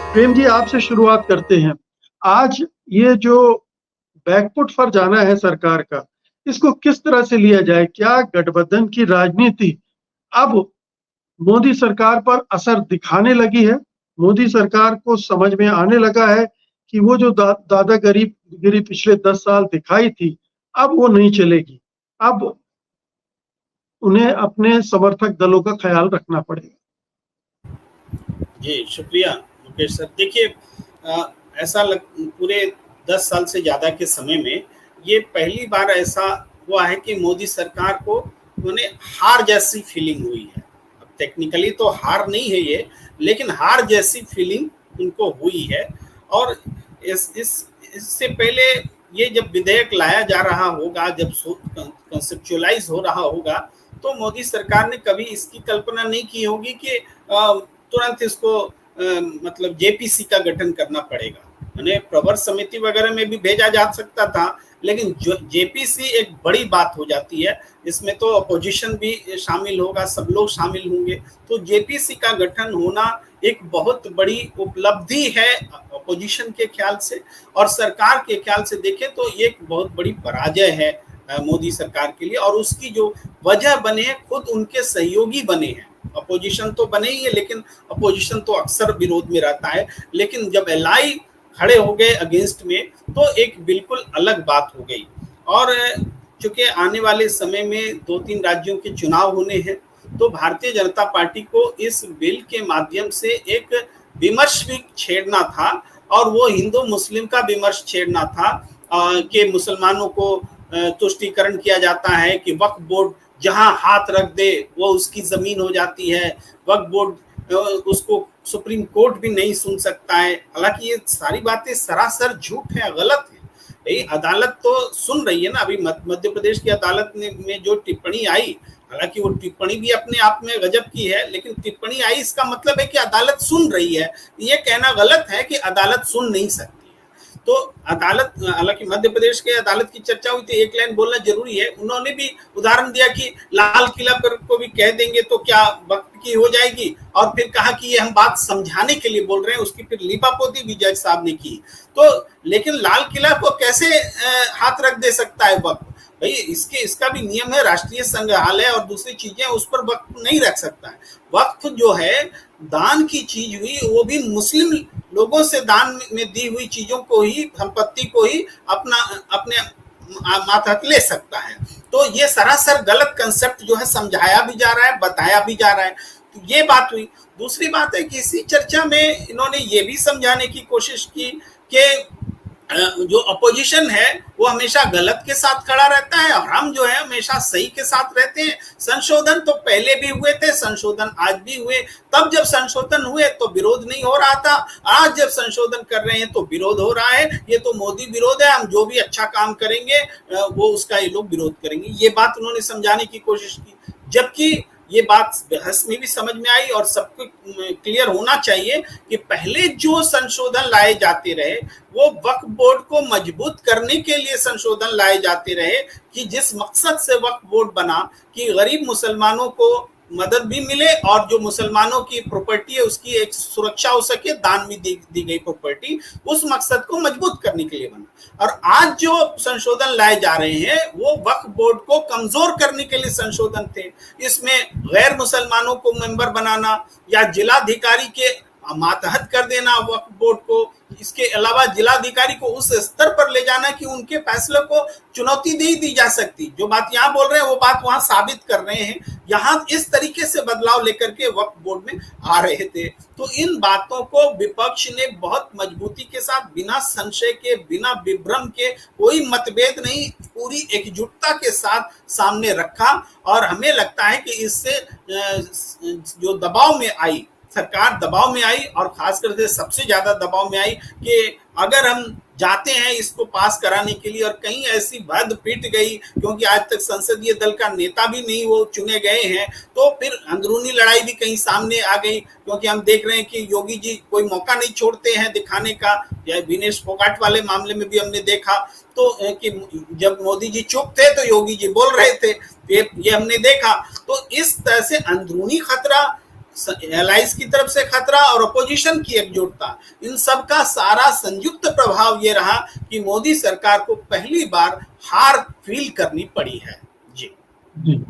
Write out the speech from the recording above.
प्रेम जी, आपसे शुरुआत करते हैं। आज ये जो बैकफुट पर जाना है सरकार का, इसको किस तरह से लिया जाए? क्या गठबंधन की राजनीति अब मोदी सरकार पर असर दिखाने लगी है? मोदी सरकार को समझ में आने लगा है कि वो जो दादागिरी पिछले 10 साल दिखाई थी, अब वो नहीं चलेगी। अब उन्हें अपने समर्थक दलों का ख्याल रखना पड़ेगा। जी, शुक्रिया मुकेश सर। देखिए, ऐसा पूरे 10 साल से ज़्यादा के समय में ये पहली बार ऐसा हुआ है कि मोदी सरकार को उन्हें हार जैसी फीलिंग हुई है। अब टेक्निकली तो हार नहीं है ये, लेकिन हार जैसी फीलिंग उनको हुई है। और इससे पहले ये जब विधेयक लाया जा रहा होगा, जब कंसेप्चुअलाइज हो रहा होगा, तो मोदी सरकार ने कभी इसकी कल्पना नहीं की होगी कि तुरंत इसको मतलब जेपीसी का गठन करना पड़ेगा। उन्हें प्रवर समिति वगैरह में भी भेजा जा सकता था, लेकिन जो जेपीसी एक बड़ी बात हो जाती है, इसमें तो अपोजिशन भी शामिल होगा, सब लोग शामिल होंगे, तो जेपीसी का गठन होना एक बहुत बड़ी उपलब्धि है अपोजिशन के ख्याल से, और सरकार के ख्याल से देखें तो ये एक बहुत बड़ी पराजय है मोदी सरकार के लिए। और उसकी जो वजह बने हैं, खुद उनके सहयोगी बने हैं। अपोजिशन तो बने ही है, लेकिन अपोजिशन तो अक्सर विरोध में रहता है, लेकिन जब एलआई खड़े हो गए अगेंस्ट में, तो एक बिल्कुल अलग बात हो गई। और चूंकि आने वाले समय में 2-3 राज्यों के चुनाव होने हैं, तो भारतीय जनता पार्टी को इस बिल के माध्यम से एक विमर्श भी छेड़ना था, और वो हिंदू मुस्लिम का विमर्श छेड़ना था कि मुसलमानों को तुष्टीकरण किया जाता है कि वक्फ बोर्ड जहां हाथ रख दे वो उसकी जमीन हो जाती है, वक्फ बोर्ड उसको सुप्रीम कोर्ट भी नहीं सुन सकता है। हालांकि ये सारी बातें सरासर झूठ है, गलत है। यही अदालत तो सुन रही है ना। अभी मध्य प्रदेश की अदालत में जो टिप्पणी आई, हालांकि वो टिप्पणी भी अपने आप में गजब की है, लेकिन टिप्पणी आई इसका मतलब है कि अदालत सुन रही है। ये कहना गलत है कि अदालत सुन नहीं सकती। तो अदालत, हालांकि मध्य प्रदेश के अदालत की चर्चा हुई थी, एक लाइन बोलना जरूरी है। उन्होंने भी उदाहरण दिया कि लाल किला पर को भी कह देंगे तो क्या वक्त की हो जाएगी, और फिर कहा कि ये हम बात समझाने के लिए बोल रहे हैं। उसकी फिर लीपापोती भी जज साहब ने की। तो लेकिन लाल किला को कैसे हाथ रख दे सकता है वक्त? भाई इसका भी नियम है, राष्ट्रीय संग्रहालय और दूसरी चीजें, उस पर वक्त नहीं रख सकता है। वक्त जो है दान की चीज हुई, वो भी मुस्लिम लोगों से दान में दी हुई चीजों को ही, संपत्ति को ही अपने मातहत ले सकता है। तो ये सरासर गलत कंसेप्ट जो है समझाया भी जा रहा है, बताया भी जा रहा है। तो ये बात हुई। दूसरी बात है कि इसी चर्चा में इन्होंने ये भी समझाने की कोशिश की कि जो अपोजिशन है वो हमेशा गलत के साथ खड़ा रहता है, और हम जो है हमेशा सही के साथ रहते हैं। संशोधन तो पहले भी हुए थे, संशोधन आज भी हुए। तब जब संशोधन हुए तो विरोध नहीं हो रहा था, आज जब संशोधन कर रहे हैं तो विरोध हो रहा है। ये तो मोदी विरोध है, हम जो भी अच्छा काम करेंगे वो उसका ये लोग विरोध करेंगे। ये बात उन्होंने समझाने की कोशिश की, जबकि ये बात बहस में भी समझ में आई, और सबको क्लियर होना चाहिए कि पहले जो संशोधन लाए जाते रहे वो वक्फ बोर्ड को मजबूत करने के लिए संशोधन लाए जाते रहे, कि जिस मकसद से वक्फ बोर्ड बना कि गरीब मुसलमानों को मदद भी मिले, और जो मुसलमानों की प्रॉपर्टी है उसकी एक सुरक्षा हो सके, दान में दी गई प्रॉपर्टी, उस मकसद को मजबूत करने के लिए बना। और आज जो संशोधन लाए जा रहे हैं वो वक्फ बोर्ड को कमजोर करने के लिए संशोधन थे। इसमें गैर मुसलमानों को मेंबर बनाना, या जिलाधिकारी के मातहत कर देना वक्फ बोर्ड को, इसके अलावा जिलाधिकारी को उस स्तर पर ले जाना कि उनके फैसले को चुनौती नहीं दी जा सकती। जो बात यहाँ बोल रहे हैं वो बात वहां साबित कर रहे हैं। यहाँ इस तरीके से बदलाव लेकर के वक्फ बोर्ड में आ रहे थे। तो इन बातों को विपक्ष ने बहुत मजबूती के साथ, बिना संशय के, बिना विभ्रम के, कोई मतभेद नहीं, पूरी एकजुटता के साथ सामने रखा। और हमें लगता है कि इससे जो दबाव में आई सरकार, दबाव में आई, और खासकर से सबसे ज्यादा दबाव में आई कि अगर हम जाते हैं इसको पास कराने के लिए और कहीं ऐसी भद पिट गई, क्योंकि आज तक संसदीय दल का नेता भी नहीं वो चुने गए हैं, तो फिर अंदरूनी लड़ाई भी कहीं सामने आ गई। क्योंकि हम देख रहे हैं कि योगी जी कोई मौका नहीं छोड़ते हैं दिखाने का, या विनेश फोगाट वाले मामले में भी हमने देखा तो कि जब मोदी जी चुप थे तो योगी जी बोल रहे थे, ये हमने देखा। तो इस तरह से अंदरूनी खतरा एलाइज की तरफ से खतरा और अपोजिशन की एकजुटता, इन सब का सारा संयुक्त प्रभाव ये रहा कि मोदी सरकार को पहली बार हार फील करनी पड़ी है। जी जी